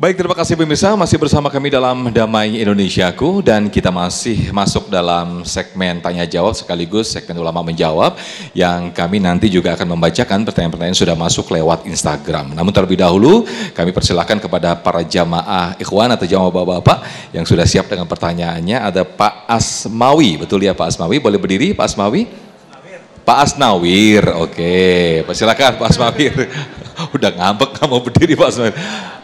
Baik, terima kasih pemirsa, masih bersama kami dalam Damai Indonesiaku dan kita masih masuk dalam segmen tanya jawab sekaligus segmen ulama menjawab yang kami nanti juga akan membacakan pertanyaan-pertanyaan yang sudah masuk lewat Instagram. Namun terlebih dahulu kami persilakan kepada para jamaah ikhwan atau jamaah bapak-bapak yang sudah siap dengan pertanyaannya. Ada Pak Asmawi, betul ya Pak Asmawi? Boleh berdiri Pak Asmawi? Pak Asnawir, oke. Silakan Pak Asmawir. Udah ngambek kamu berdiri Pak Asmawir.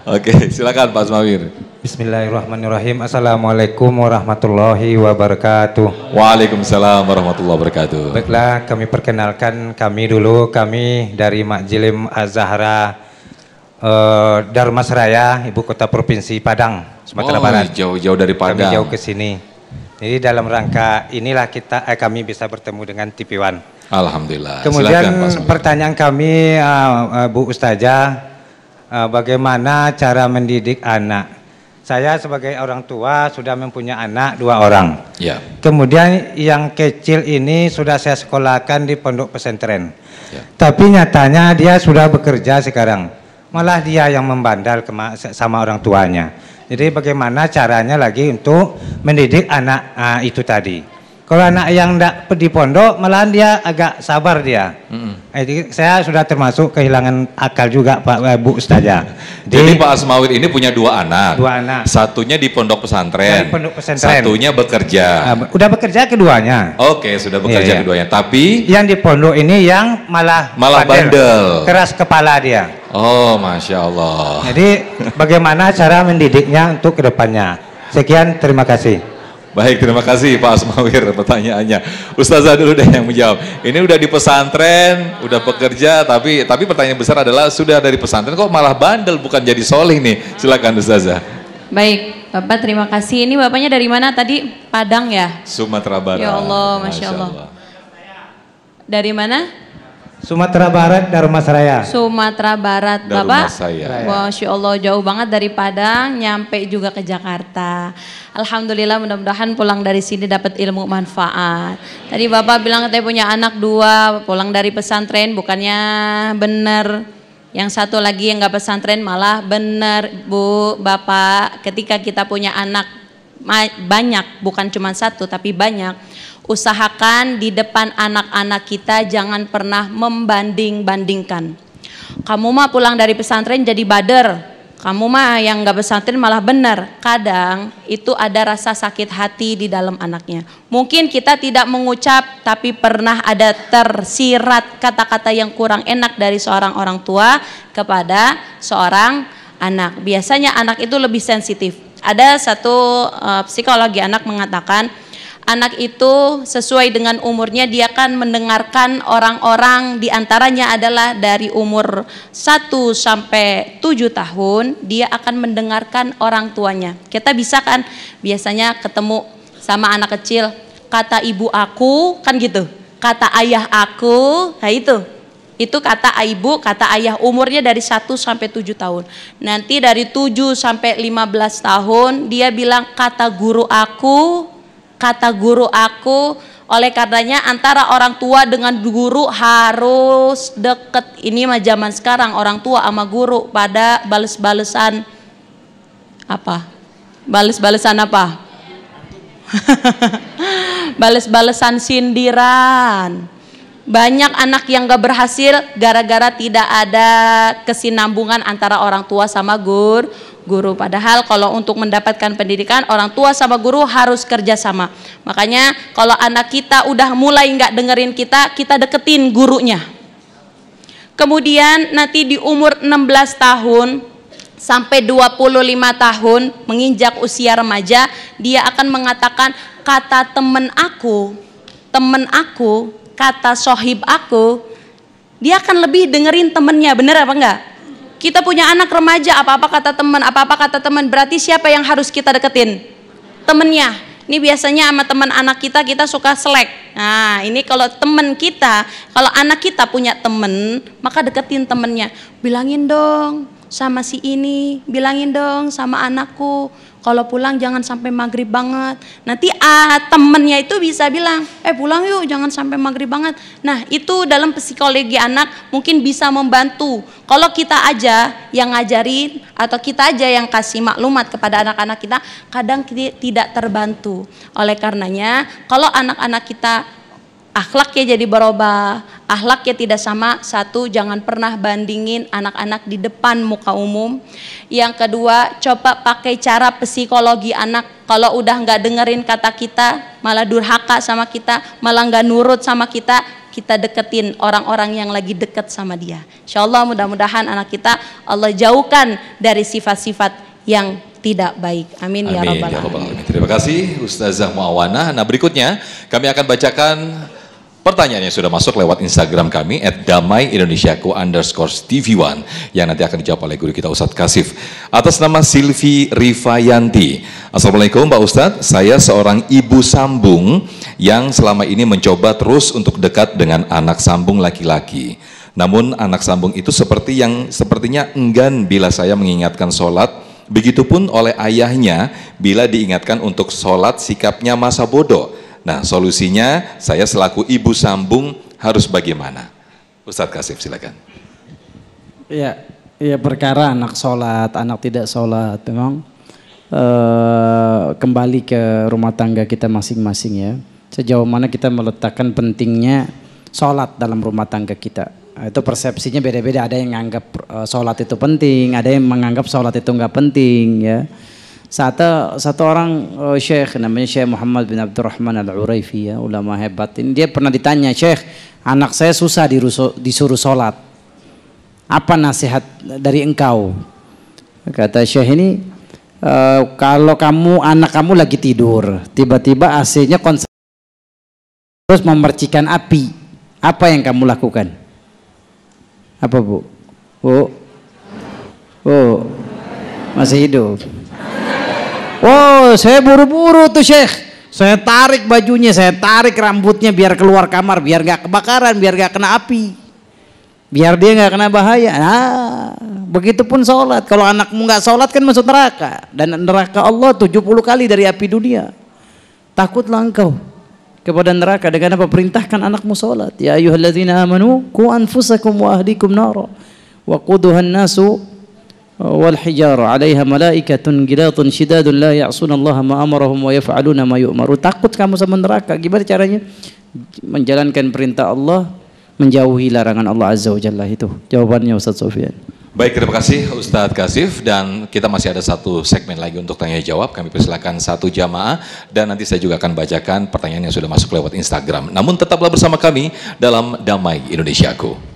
Oke, silakan Pak Asmawir. Bismillahirrahmanirrahim. Assalamualaikum warahmatullahi wabarakatuh. Waalaikumsalam warahmatullahi wabarakatuh. Baiklah, kami perkenalkan kami dari Makjilim Az-Zahra Darmasraya, Ibu Kota Provinsi Padang, Sumatera Barat. Jauh-jauh dari Padang. Kami jauh ke sini. Jadi dalam rangka inilah kami bisa bertemu dengan TV One. Alhamdulillah. Kemudian silakan, pertanyaan kami Bu Ustazah, bagaimana cara mendidik anak? Saya sebagai orang tua sudah mempunyai anak 2 orang. Ya. Kemudian yang kecil ini sudah saya sekolahkan di pondok pesantren. Ya. Tapi nyatanya dia sudah bekerja sekarang. Malah dia yang membandal sama orang tuanya. Jadi bagaimana caranya lagi untuk mendidik anak itu tadi? Kalau anak yang tidak di pondok, malahan dia agak sabar dia. Jadi saya sudah termasuk kehilangan akal juga Pak Bu Ustazah. Jadi Pak Asmawir ini punya 2 anak. 2 anak. Satunya di pondok pesantren. Di pondok pesantren. Satunya bekerja. Udah bekerja keduanya. Oke, sudah bekerja Iya. keduanya. Tapi yang di pondok ini yang malah bandel. Keras kepala dia. Oh, Masya Allah. Jadi bagaimana cara mendidiknya untuk kedepannya? Sekian, terima kasih. Baik, terima kasih Pak Asmawir pertanyaannya. Ustazah dulu deh yang menjawab. Ini udah di pesantren, udah bekerja, tapi pertanyaan besar adalah sudah dari pesantren kok malah bandel bukan jadi soleh nih. Silakan Ustazah. Baik, Bapak terima kasih. Ini Bapaknya dari mana tadi? Padang ya? Sumatera Barat. Ya Allah, Masya Allah. Dari mana? Sumatera Barat, Darmasraya. Sumatera Barat, Bapak. Darmasraya. Masya Allah, jauh banget dari Padang, nyampe juga ke Jakarta. Alhamdulillah, mudah-mudahan pulang dari sini dapat ilmu manfaat. Tadi Bapak bilang katanya punya anak 2, pulang dari pesantren, bukannya benar. Yang satu lagi yang nggak pesantren malah benar, Bu, Bapak. Ketika kita punya anak banyak, bukan cuma 1 tapi banyak, usahakan di depan anak-anak kita jangan pernah membanding-bandingkan. Kamu mah pulang dari pesantren jadi bader, kamu mah yang gak pesantren malah benar. Kadang itu ada rasa sakit hati di dalam anaknya. Mungkin kita tidak mengucap, tapi pernah ada tersirat kata-kata yang kurang enak dari seorang orang tua kepada seorang anak. Biasanya anak itu lebih sensitif. Ada satu psikologi anak mengatakan, anak itu sesuai dengan umurnya dia akan mendengarkan orang-orang, diantaranya adalah dari umur 1 sampai 7 tahun dia akan mendengarkan orang tuanya. Kita bisa kan biasanya ketemu sama anak kecil, kata ibu aku kan gitu, kata ayah aku, nah itu kata ibu, kata ayah, umurnya dari 1 sampai 7 tahun. Nanti dari 7 sampai 15 tahun dia bilang kata guru aku, kata guru aku. Oleh karenanya antara orang tua dengan guru harus deket. Ini mah zaman sekarang orang tua sama guru pada bales-balesan apa? Bales-balesan apa? Bales-balesan sindiran. Banyak anak yang gak berhasil gara-gara tidak ada kesinambungan antara orang tua sama guru. Padahal kalau untuk mendapatkan pendidikan orang tua sama guru harus kerjasama. Makanya kalau anak kita udah mulai gak dengerin kita deketin gurunya. Kemudian nanti di umur 16 tahun sampai 25 tahun menginjak usia remaja, dia akan mengatakan kata temen aku, kata sohib aku, dia akan lebih dengerin temennya. Bener apa enggak? Kita punya anak remaja, apa-apa kata teman, berarti siapa yang harus kita deketin? Temennya. Ini biasanya sama teman anak kita suka selek. Nah ini kalau temen kita, kalau anak kita punya temen, maka deketin temennya. Bilangin dong, sama si ini, bilangin dong sama anakku, kalau pulang jangan sampai maghrib banget. Nanti temennya itu bisa bilang, pulang yuk jangan sampai maghrib banget. Nah itu dalam psikologi anak mungkin bisa membantu. Kalau kita aja yang ngajarin atau kita aja yang kasih maklumat kepada anak-anak kita, kadang tidak terbantu. Oleh karenanya kalau anak-anak kita akhlaknya jadi berubah, akhlaknya tidak sama. Satu, jangan pernah bandingin anak-anak di depan muka umum. Yang kedua, coba pakai cara psikologi anak. Kalau udah nggak dengerin kata kita, malah durhaka sama kita, malah nggak nurut sama kita, kita deketin orang-orang yang lagi deket sama dia. Insya Allah mudah-mudahan anak kita Allah jauhkan dari sifat-sifat yang tidak baik. Amin, ya rabbal alamin. Terima kasih Ustazah Muawana. Nah berikutnya kami akan bacakan pertanyaan yang sudah masuk lewat Instagram kami @damai_indonesiaku_tv1 yang nanti akan dijawab oleh guru kita Ustadz Kasif. Atas nama Silvi Rifayanti. Assalamualaikum Pak Ustadz, saya seorang ibu sambung yang selama ini mencoba terus untuk dekat dengan anak sambung laki-laki. Namun anak sambung itu sepertinya enggan bila saya mengingatkan sholat. Begitupun oleh ayahnya bila diingatkan untuk sholat sikapnya masa bodoh. Nah solusinya saya selaku ibu sambung harus bagaimana? Ustadz Kasif silakan. Ya perkara anak sholat, anak tidak sholat memang kembali ke rumah tangga kita masing-masing ya. Sejauh mana kita meletakkan pentingnya sholat dalam rumah tangga kita. Itu persepsinya beda-beda, ada yang menganggap sholat itu penting, ada yang menganggap sholat itu nggak penting ya. Satu orang syekh namanya Syekh Muhammad bin Abdurrahman Al-Uraifi ya, ulama hebat ini, dia pernah ditanya, Syekh anak saya susah disuruh sholat, apa nasihat dari engkau? Kata Syekh ini, kalau anak kamu lagi tidur tiba-tiba AC-nya terus memercikan api, apa yang kamu lakukan? Apa Bu? Masih hidup? Wow, saya buru-buru tuh Syekh. Saya tarik bajunya, saya tarik rambutnya biar keluar kamar, biar gak kebakaran, biar gak kena api, biar dia gak kena bahaya. Nah, begitupun sholat. Kalau anakmu gak sholat kan masuk neraka, dan neraka Allah 70 kali dari api dunia. Takutlah engkau kepada neraka dengan apa? Perintahkan anakmu sholat. Ya ayyuhalladzina amanu qu anfusakum wa ahlikum nara wa quduhan nasu wal hijara 'alaiha malaikatun gilatun shidadun la ya'sunallaha ma amarahum wa yaf'aluna ma yu'maru. Takut kamu sama neraka. Gimana caranya? Menjalankan perintah Allah, menjauhi larangan Allah Azza wa Jalla. Itu jawabannya Ustaz Sofyan. Baik, terima kasih Ustadz Kasif, dan kita masih ada satu segmen lagi untuk tanya jawab. Kami persilakan satu jamaah dan nanti saya juga akan bacakan pertanyaan yang sudah masuk lewat Instagram. Namun tetaplah bersama kami dalam Damai Indonesiaku.